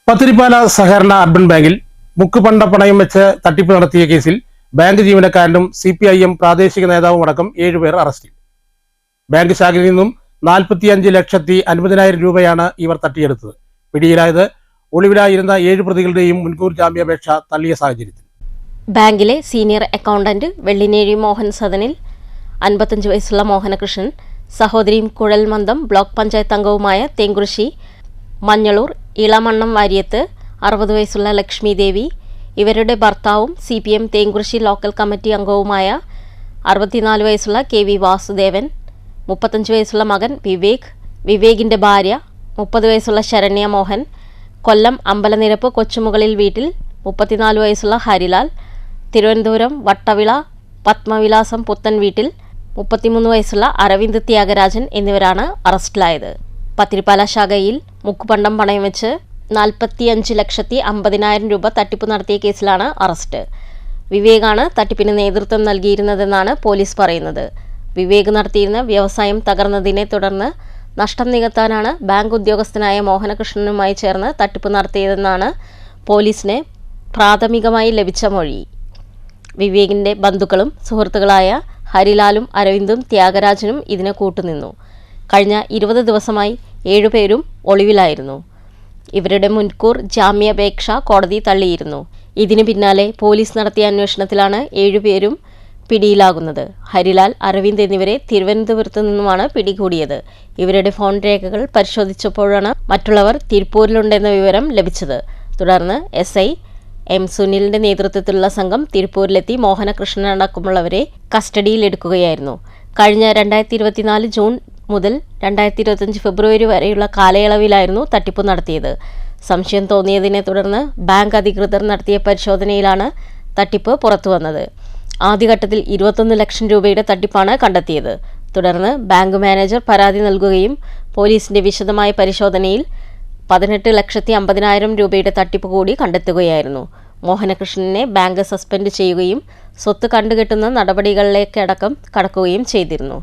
പത്തിരിപ്പാല സഹകരണ അർബൻ ബാങ്കിൽ മുക്കുപണ്ട പണയം വെച്ച് തട്ടിപ്പ് നടത്തിയ കേസിൽ ബാങ്ക് ജീവനക്കാരനും CPIM പ്രാദേശിക നേതാവും അടക്കം 7 പേർ അറസ്റ്റിൽ. ബാങ്ക് ശാഖയിൽ നിന്നും 45,50,000 രൂപയാണ് ഇവർ തട്ടിയെടുത്തത്. പിടിയിലായത് ഒളിവിലായിരുന്ന 7 പ്രതികളുടെയും മുൻകൂർ ജാമ്യാപേക്ഷ തള്ളിയ സാഹചര്യത്തിൽ. ബാങ്കിലെ സീനിയർ അക്കൗണ്ടന്റ് വെള്ളിനേഴി മോഹൻ സദനിൽ 55 വയസ്സുള്ള മോഹനകൃഷ്ണൻ, സഹോദരിയും കുഴൽമന്ദം ബ്ലോക്ക് പഞ്ചായത്ത് അംഗവുമായ തേങ്കുറിശി മഞ്ഞളൂർ ഇളമണ്ണം വാര്യത്ത് 60 വയസ്സുള്ള ലക്ഷ്മി ദേവി, ഇവരുടെ ഭർത്താവും CPM തേങ്കുറിശി ലോക്കൽ കമ്മിറ്റി അംഗവുമായ 64 വയസ്സുള്ള KV വാസുദേവൻ, 35 വയസ്സുള്ള മകൻ വിവേകിൻ്റെ ഭാര്യ 30 വയസ്സുള്ള ശരണ്യ മോഹൻ, കൊല്ലം അമ്പലനിരപ്പ് കൊച്ചുമുകളിൽ വീട്ടിൽ 34 വയസ്സുള്ള ഹരിലാൽ, തിരുവനന്തപുരം വട്ടവിള പത്മവിലാസം പുത്തൻ വീട്ടിൽ 33 വയസ്സുള്ള അരവിന്ദ് ത്യാഗരാജൻ എന്നിവരാണ് അറസ്റ്റിലായത്. പത്തിരിപ്പാല ശാഖയിൽ മുക്കുപണ്ടം പണയം വെച്ച് 45,50,000 രൂപ തട്ടിപ്പ് നടത്തിയ കേസിലാണ് അറസ്റ്റ്. വിവേകാണ് തട്ടിപ്പിന് നേതൃത്വം നൽകിയിരുന്നതെന്നാണ് പോലീസ് പറയുന്നത്. വിവേക് നടത്തിയിരുന്ന വ്യവസായം തകർന്നതിനെ തുടർന്ന് നഷ്ടം നികത്താനാണ് ബാങ്ക് ഉദ്യോഗസ്ഥനായ മോഹനകൃഷ്ണനുമായി ചേർന്ന് തട്ടിപ്പ് നടത്തിയതെന്നാണ് പോലീസിന് പ്രാഥമികമായി ലഭിച്ച മൊഴി. വിവേകിൻ്റെ ബന്ധുക്കളും സുഹൃത്തുക്കളായ ഹരിലാലും അരവിന്ദും ത്യാഗരാജനും ഇതിന് കൂട്ടുനിന്നു. കഴിഞ്ഞ 20 ദിവസമായി 7 പേരും ഒളിവിലായിരുന്നു. ഇവരുടെ മുൻകൂർ ജാമ്യാപേക്ഷ കോടതി തള്ളിയിരുന്നു. ഇതിന് പിന്നാലെ പോലീസ് നടത്തിയ അന്വേഷണത്തിലാണ് 7 പേരും പിടിയിലാകുന്നത്. ഹരിലാൽ, അരവിന്ദ് എന്നിവരെ തിരുവനന്തപുരത്തു നിന്നുമാണ് പിടികൂടിയത്. ഇവരുടെ ഫോൺ രേഖകൾ പരിശോധിച്ചപ്പോഴാണ് മറ്റുള്ളവർ തിരുപ്പൂരിലുണ്ടെന്ന വിവരം ലഭിച്ചത്. തുടർന്ന് SI M സുനിലിന്റെ നേതൃത്വത്തിലുള്ള സംഘം തിരുപ്പൂരിലെത്തി മോഹനകൃഷ്ണനടക്കമുള്ളവരെ കസ്റ്റഡിയിലെടുക്കുകയായിരുന്നു. കഴിഞ്ഞ 2024 ജൂൺ മുതൽ 2025 ഫെബ്രുവരി വരെയുള്ള കാലയളവിലായിരുന്നു തട്ടിപ്പ് നടത്തിയത്. സംശയം തോന്നിയതിനെ തുടർന്ന് ബാങ്ക് അധികൃതർ നടത്തിയ പരിശോധനയിലാണ് തട്ടിപ്പ് പുറത്തുവന്നത്. ആദ്യഘട്ടത്തിൽ 21 ലക്ഷം രൂപയുടെ തട്ടിപ്പാണ് കണ്ടെത്തിയത്. തുടർന്ന് ബാങ്ക് മാനേജർ പരാതി നൽകുകയും പോലീസിന്റെ വിശദമായ പരിശോധനയിൽ 18,50,000 രൂപയുടെ തട്ടിപ്പ് കൂടി കണ്ടെത്തുകയായിരുന്നു. മോഹനകൃഷ്ണനെ ബാങ്ക് സസ്പെൻഡ് ചെയ്യുകയും സ്വത്ത് കണ്ടുകെട്ടുന്ന നടപടികളിലേക്കടക്കം കടക്കുകയും ചെയ്തിരുന്നു.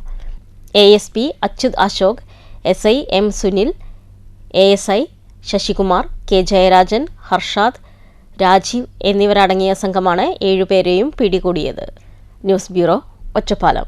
ASP Achyut Ashok, SI M Sunil, ASI Sasikumar, K Jayarajan, Harshad, Rajeev എന്നിവരടങ്ങിയ സംഘമാണ് 7 പേരെയും പിടികൂടിയത്. News bureau, Ottapalam.